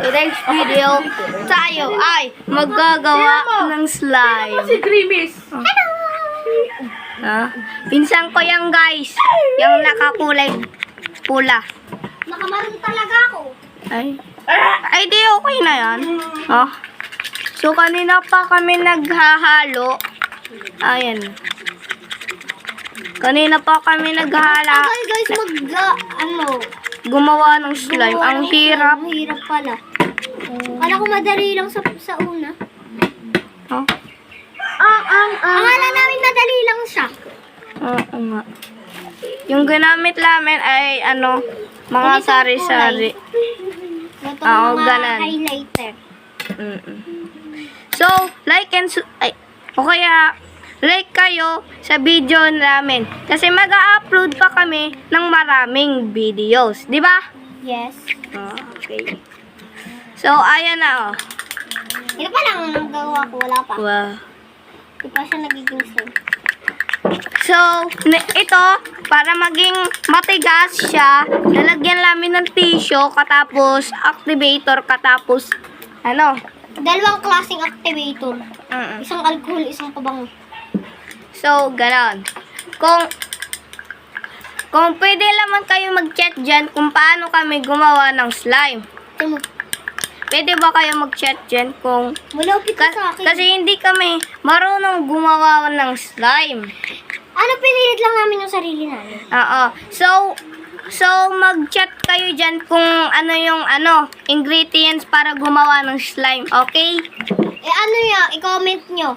Today's video, tayo ay maggagawa ng slime. Si Grimis. Ha? Pinsan ko yan, guys. Yung nakakulay pula. Nakamaroon talaga ako. Ay, di okay na yan. Oh. So, kanina pa kami naghahalo. Ayan. Kanina pa kami naghala. Okay guys, Gumawa ng slime. Ang hirap. Ang hirap pala. Kala ko madali lang sa una. Oh. Akala namin madali lang siya. Oo nga. Yung ginamit namin ay mga Ganitong sari-sari. Ito Oo, mga ganan. highlighter. So, o kaya, like kayo sa video namin. Kasi mag-upload pa kami ng maraming videos. Di ba? Yes. Okay. So, ayan na, oh. Ito pa lang ang nagawa ko, wala pa. Wow. Di pa siya nagiging slime. So, ito, para maging matigas siya, lalagyan namin ng tissue, katapos activator, katapos, Dalawang klaseng activator. Mm-mm. Isang alcohol, isang pabango. So, ganon. Kung pwede naman kayo mag-chat dyan kung paano kami gumawa ng slime. Ito mo. Pwede ba kayo mag-chat dyan kung... Malapit ka sa akin. Kasi hindi kami marunong gumawa ng slime. Pinilit lang namin yung sarili namin. Oo. So mag-chat kayo dyan kung ingredients para gumawa ng slime. Okay? I-comment nyo.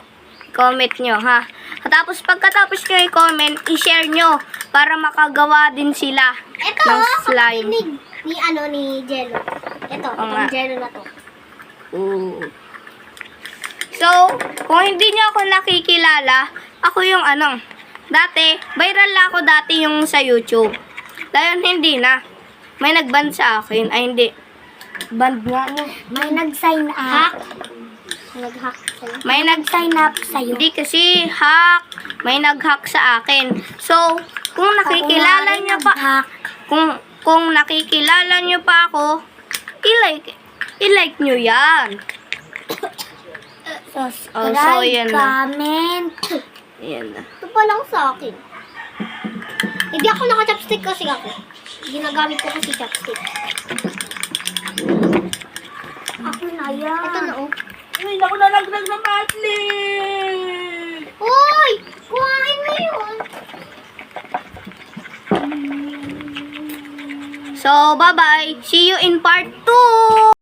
Comment nyo, ha? Tapos pagkatapos nyo i-comment, i-share nyo para makagawa din sila Ito, ng slime. kapatid ni Jello. Ito, Oo itong nga. Jello na to. Ooh. So, kung hindi nyo ako nakikilala, ako yung dati, viral lang ako dati yung sa YouTube. Dahil hindi na. May nag-ban sa akin. Ay, hindi. Ban nga, May nag-sign up. Nag-hack sa'yo. May Nag-sign up sa'yo. Hindi kasi hack. May nag-hack sa akin. So, kung nakikilala nyo pa, kung nakikilala nyo pa ako, i-like nyo yan. So, yan na. comment. Yan na. Ito pa lang sa akin. Hindi ako naka-chopstick kasi ako. Ginagamit ko kasi chopstick. Ako na yan. Ito na oh. Uy, naku, nalaglag na matli. Uy! Kuhain mo yun. So, bye-bye. See you in part 2.